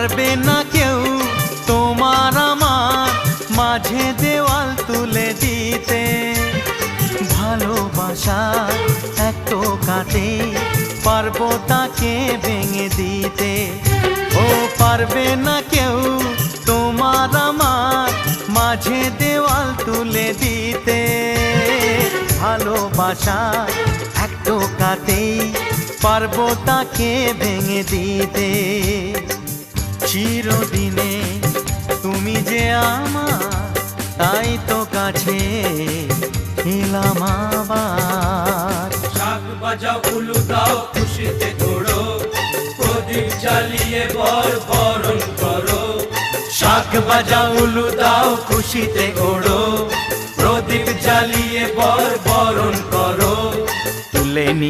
পারবে না কেউ তোমার আমার মাঝে দেওয়াল তুলে দিতে। ভালোবাসা এক টোকাতে পারবো তাকে ভেঙে দিতে। ও পারবে না কেউ তোমার আমার মাঝে দেওয়াল তুলে দিতে। ভালোবাসা এক টোকাতেই পারবো তাকে ভেঙে দিতে। চিরদিনে তুমি যে আমার, তাই তো কাছে এলাম আবার। শাক বাজাও উলু দাও খুশিতে ঘোড়ো, প্রদীপ জ্বালিয়ে বরণ করো। শাক বাজাও উলু দাও খুশিতে ওড়ো, প্রদীপ জ্বালিয়ে বরণ করো। তুলে নি